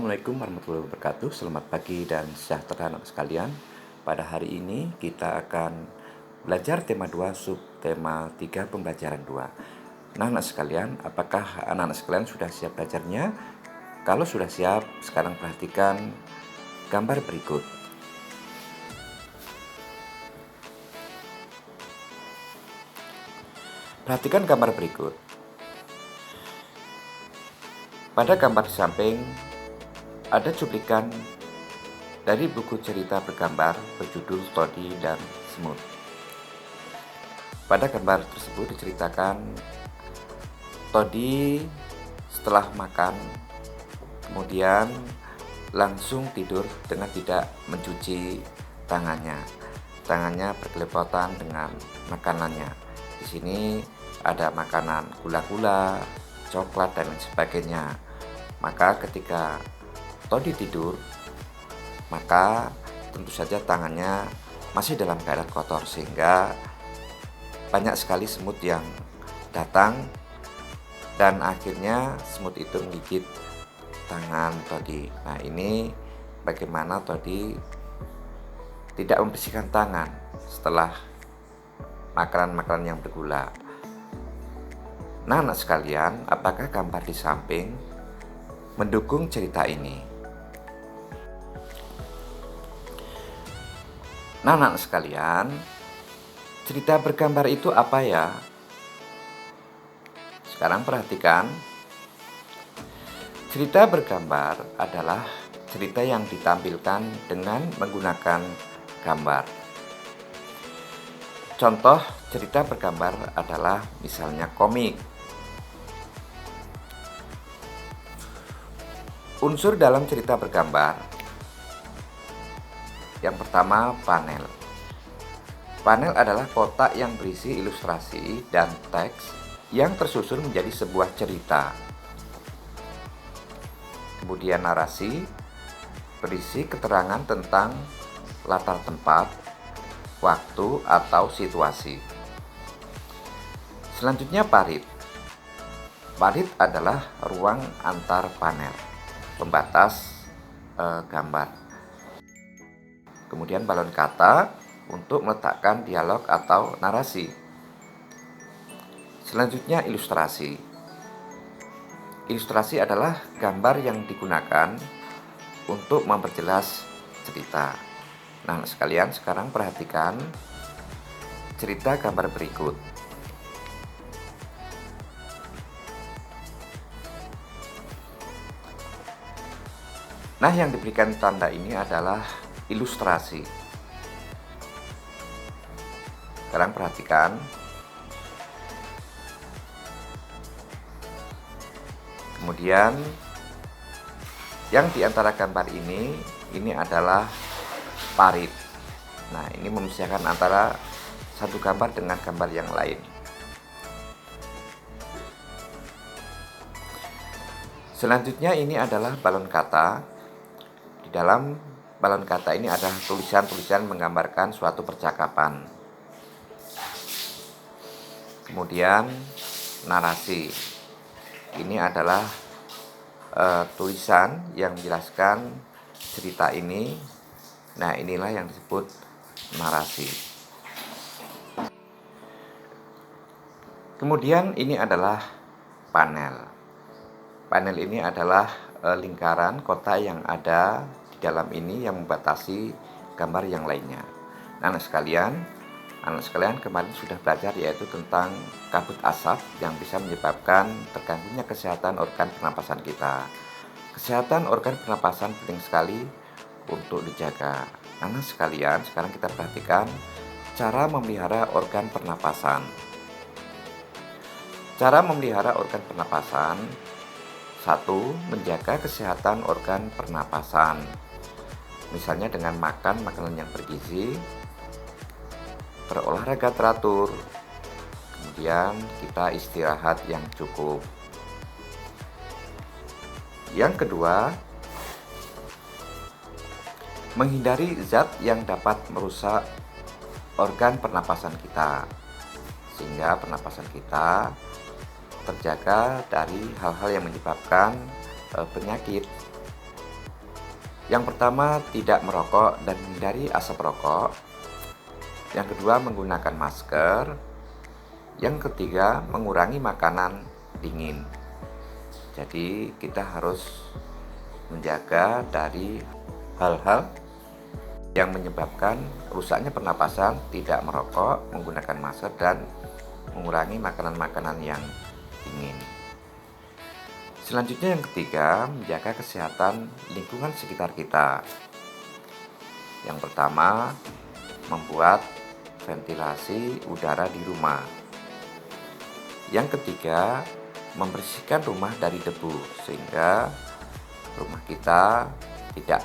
Assalamualaikum warahmatullahi wabarakatuh. Selamat pagi dan sejahtera anak sekalian. Pada hari ini kita akan belajar tema 2 subtema 3 pembelajaran 2. Nah anak sekalian, apakah anak-anak sekalian sudah siap belajarnya? Kalau sudah siap, sekarang perhatikan gambar berikut. Perhatikan gambar berikut. Pada gambar di samping ada cuplikan dari buku cerita bergambar berjudul Toddy dan Semut. Pada gambar tersebut diceritakan Toddy setelah makan kemudian langsung tidur dengan tidak mencuci tangannya. Tangannya berkelepotan dengan makanannya. Di sini ada makanan gula-gula, coklat dan lain sebagainya. Maka ketika Toddy tidur, maka tentu saja tangannya masih dalam keadaan kotor sehingga banyak sekali semut yang datang dan akhirnya semut itu menggigit tangan Toddy. Nah, ini bagaimana Toddy tidak membersihkan tangan setelah makanan-makanan yang bergula. Nah, anak sekalian, apakah gambar di samping mendukung cerita ini? Nah, anak sekalian, cerita bergambar itu apa ya? Sekarang perhatikan. Cerita bergambar adalah cerita yang ditampilkan dengan menggunakan gambar. Contoh cerita bergambar adalah misalnya komik. Unsur dalam cerita bergambar. Yang pertama, panel. Panel adalah kotak yang berisi ilustrasi dan teks yang tersusun menjadi sebuah cerita. Kemudian narasi berisi keterangan tentang latar tempat, waktu, atau situasi. Selanjutnya parit. Parit adalah ruang antar panel, pembatas gambar. Kemudian balon kata untuk meletakkan dialog atau narasi. Selanjutnya ilustrasi. Ilustrasi adalah gambar yang digunakan untuk memperjelas cerita. Nah, sekalian sekarang perhatikan cerita gambar berikut. Nah, yang diberikan tanda ini adalah ilustrasi. Sekarang perhatikan. Kemudian yang di antara gambar ini adalah parit. Nah, ini memisahkan antara satu gambar dengan gambar yang lain. Selanjutnya ini adalah balon kata. Di dalam balon kata ini ada tulisan-tulisan menggambarkan suatu percakapan. Kemudian narasi. Ini adalah tulisan yang menjelaskan cerita ini. Nah, inilah yang disebut narasi. Kemudian ini adalah panel. Panel ini adalah lingkaran kotak yang ada di dalam ini yang membatasi gambar yang lainnya. Nah, anak sekalian kemarin sudah belajar yaitu tentang kabut asap yang bisa menyebabkan terganggunya kesehatan organ pernapasan kita. Kesehatan organ pernapasan penting sekali untuk dijaga. Anak sekalian, sekarang kita perhatikan cara memelihara organ pernapasan. Cara memelihara organ pernapasan. 1. Menjaga kesehatan organ pernapasan. Misalnya dengan makan makanan yang bergizi, berolahraga teratur, kemudian kita istirahat yang cukup. Yang kedua, menghindari zat yang dapat merusak organ pernapasan kita, sehingga pernapasan kita terjaga dari hal-hal yang menyebabkan penyakit. Yang pertama, tidak merokok dan menghindari asap rokok. Yang kedua, menggunakan masker. Yang ketiga, mengurangi makanan dingin. Jadi kita harus menjaga dari hal-hal yang menyebabkan rusaknya pernapasan, tidak merokok, menggunakan masker, dan mengurangi makanan-makanan yang dingin. Selanjutnya yang ketiga, menjaga kesehatan lingkungan sekitar kita. Yang pertama, membuat ventilasi udara di rumah. Yang ketiga, membersihkan rumah dari debu sehingga rumah kita tidak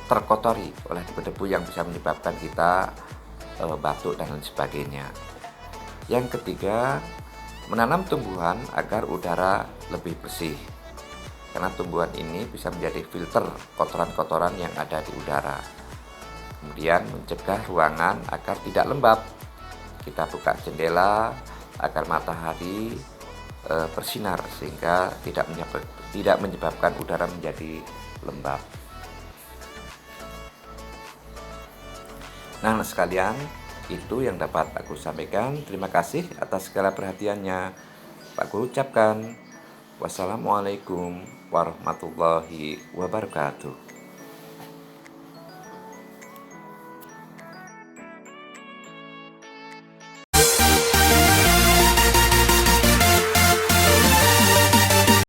terkotori oleh debu-debu yang bisa menyebabkan kita batuk dan lain sebagainya. Yang ketiga, menanam tumbuhan agar udara lebih bersih, karena tumbuhan ini bisa menjadi filter kotoran-kotoran yang ada di udara. Kemudian mencegah ruangan agar tidak lembab. Kita buka jendela agar matahari bersinar sehingga tidak menyebabkan udara menjadi lembab. Nah, sekalian, itu yang dapat aku sampaikan. Terima kasih atas segala perhatiannya. Aku ucapkan wassalamualaikum warahmatullahi wabarakatuh.